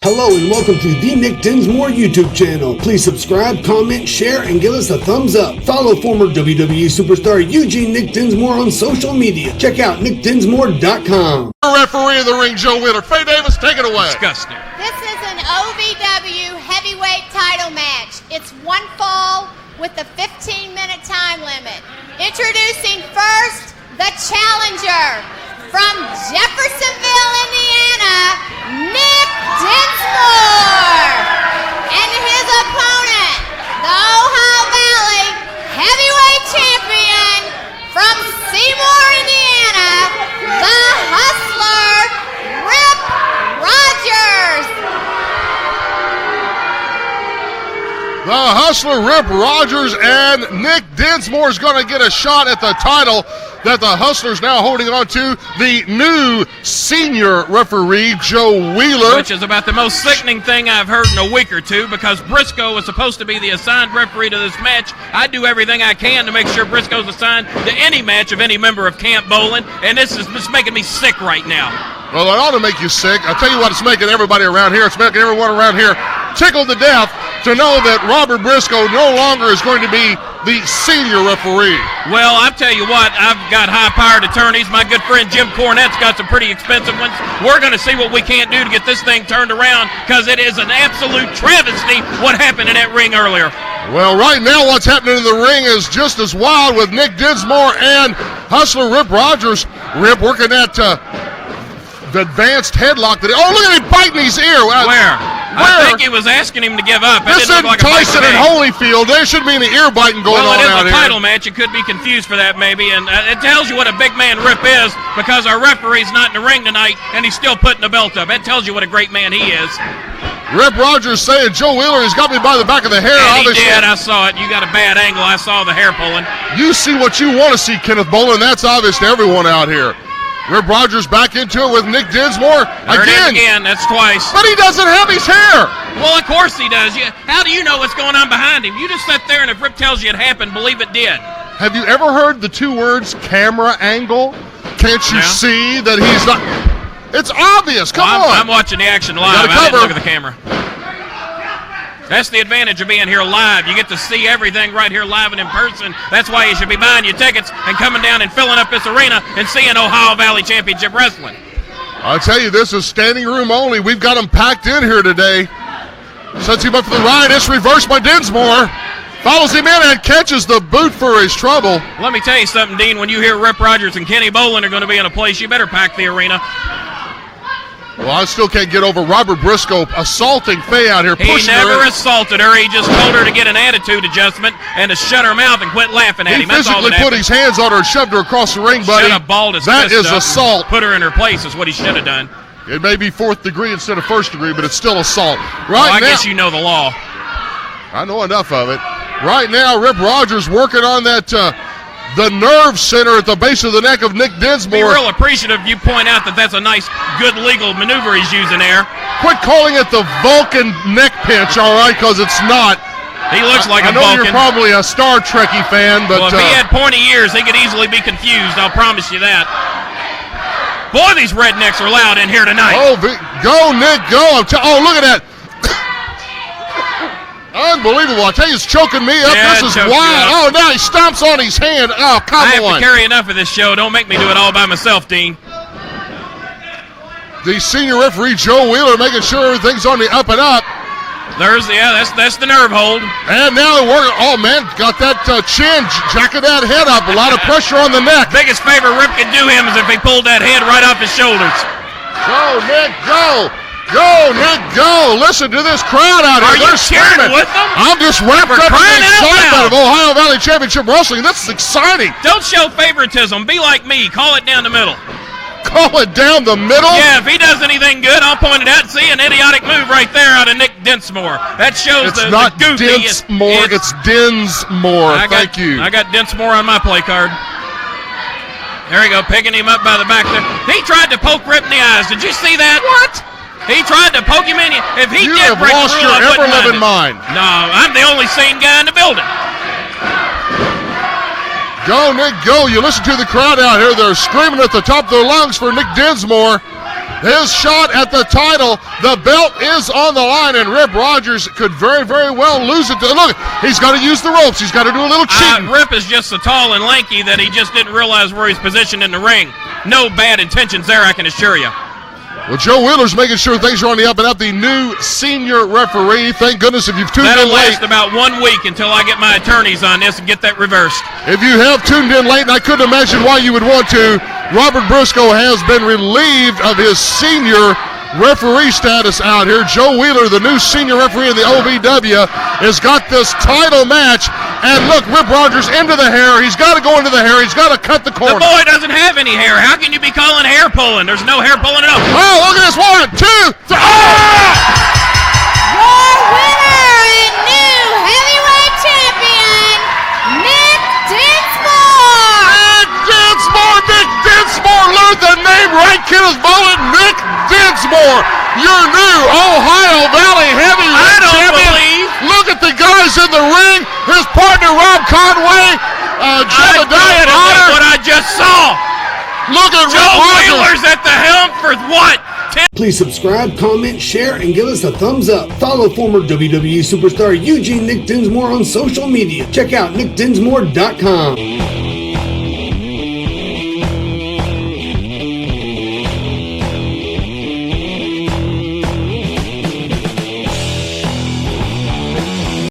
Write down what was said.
Hello and welcome to the Nick Dinsmore YouTube channel. Please subscribe, comment, share, and give us a thumbs up. Follow former WWE superstar Eugene Nick Dinsmore on social media. Check out nickdinsmore.com. Referee of the ring, Joe Wheeler. Faye Davis, take it away. Disgusting. This is an OVW Heavyweight title match. It's one fall with a 15-minute time limit. Introducing first, the challenger from Jeffersonville, Indiana, Nick Dinsmore, and his opponent, the Ohio Valley Heavyweight Champion from Seymour, Indiana, the Hustler, Rip Rogers. The Hustler, Rip Rogers, and Nick Dinsmore is going to get a shot at the title that the Hustler's now holding on to. The new senior referee, Joe Wheeler. Which is about the most sickening thing I've heard in a week or two, because Briscoe was supposed to be the assigned referee to this match. I do everything I can to make sure Briscoe's assigned to any match of any member of Camp Bolin, and this is just making me sick right now. Well, it ought to make you sick. I'll tell you what, it's making everybody around here, it's making everyone around here tickled to death to know that Robert Briscoe no longer is going to be the senior referee. Well, I'll tell you what, I've got high-powered attorneys. My good friend Jim Cornette's got some pretty expensive ones. We're going to see what we can't do to get this thing turned around, because it is an absolute travesty what happened in that ring earlier. Well, right now what's happening in the ring is just as wild with Nick Dinsmore and Hustler Rip Rogers. Rip working that the advanced headlock. Oh, look at him biting his ear. Where? I think he was asking him to give up. This isn't like Tyson and Holyfield. There should be any ear biting going on out here. Well, it is a title match. It could be confused for that maybe, and it tells you what a big man Rip is, because our referee's not in the ring tonight, and he's still putting the belt up. That tells you what a great man he is. Rip Rogers saying, Joe Wheeler, he's got me by the back of the hair. And obviously. He did. I saw it. You got a bad angle. I saw the hair pulling. You see what you want to see, Kenneth Bolin. That's obvious to everyone out here. Rip Rogers back into it with Nick Dinsmore. Again, that's twice. But he doesn't have his hair. Well, of course he does. How do you know what's going on behind him? You just sit there, and if Rip tells you it happened, believe it did. Have you ever heard the two words camera angle? Can't you see that he's not? It's obvious. Come on. I'm watching the action live. I didn't look at the camera. That's the advantage of being here live. You get to see everything right here live and in person. That's why you should be buying your tickets and coming down and filling up this arena and seeing Ohio Valley Championship Wrestling. I'll tell you, this is standing room only. We've got them packed in here today. Sets him up for the ride. It's reversed by Dinsmore. Follows him in and catches the boot for his trouble. Let me tell you something, Dean. When you hear Rip Rogers and Kenny Bolin are going to be in a place, you better pack the arena. Well, I still can't get over Robert Briscoe assaulting Faye out here, pushing her. He never assaulted her. He just told her to get an attitude adjustment and to shut her mouth and quit laughing at him. He physically put his hands on her and shoved her across the ring, buddy. Should have balled his that fist is assault. Put her in her place is what he should have done. It may be 4th degree instead of 1st degree, but it's still assault. Right now, I guess you know the law. I know enough of it. Right now, Rip Rogers working on that the nerve center at the base of the neck of Nick Dinsmore. Be real appreciative you point out that that's a nice, good legal maneuver he's using there. Quit calling it the Vulcan neck pinch, all right, because it's not. He looks like a Vulcan. I know Vulcan. You're probably a Star Trekky fan, but well, if he had pointy ears, he could easily be confused. I'll promise you that. Boy, these rednecks are loud in here tonight. Oh, go, Nick, go. Oh, look at that. Unbelievable. I tell you, it's choking me up. Yeah, this is wild. Oh, now he stomps on his hand. Oh, come on. I have to carry enough of this show. Don't make me do it all by myself, Dean. The senior referee, Joe Wheeler, making sure everything's on the up and up. That's the nerve hold. And now we're, oh, man, got that chin, jacking that head up. A lot of pressure on the neck. Biggest favor Rip could do him is if he pulled that head right off his shoulders. Go, Nick, go. Go, Nick, go. Listen to this crowd out here. Are you cheering with them? I'm just wrapped up in the excitement of Ohio Valley Championship Wrestling. This is exciting. Don't show favoritism. Be like me. Call it down the middle. Call it down the middle? Yeah, if he does anything good, I'll point it out. See, an idiotic move right there out of Nick Dinsmore. That shows it's the not goofy. Dinsmore, it's Dinsmore. Thank you. I got Dinsmore on my play card. There you go, picking him up by the back there. He tried to poke Rip in the eyes. Did you see that? What? He tried to poke him in. If he you did have break lost the rule, your ever-living mind. No, I'm the only sane guy in the building. Go, Nick, go. You listen to the crowd out here. They're screaming at the top of their lungs for Nick Dinsmore. his shot at the title. The belt is on the line, and Rip Rogers could very, very well lose it. Look, he's got to use the ropes. He's got to do a little cheating. Rip is just so tall and lanky that he just didn't realize where he's positioned in the ring. No bad intentions there, I can assure you. Well, Joe Wheeler's making sure things are on the up and up. The new senior referee. Thank goodness if you've tuned in late. That'll last about 1 week until I get my attorneys on this and get that reversed. If you have tuned in late, and I couldn't imagine why you would want to, Robert Briscoe has been relieved of his senior referee status out here. Joe Wheeler, the new senior referee in the OVW, has got this title match. And look, Rip Rogers into the hair. He's got to go into the hair. He's got to cut the corner. The boy doesn't have any hair. How can you be calling hair pulling? There's no hair pulling at all. Oh, look at this. 1, 2, 3. Your winner and new heavyweight champion, Nick Dinsmore. Nick Dinsmore, learned the name right, Kenneth Bolin. Nick Dinsmore, your new Ohio Valley Heavyweight Champion. Look at the guys in the ring. His partner, Rob Conway, Jebediah Hunter. What I just saw. Look at Joe Wheeler's at the helm for what? Please subscribe, comment, share, and give us a thumbs up. Follow former WWE superstar Eugene Nick Dinsmore on social media. Check out nickdinsmore.com.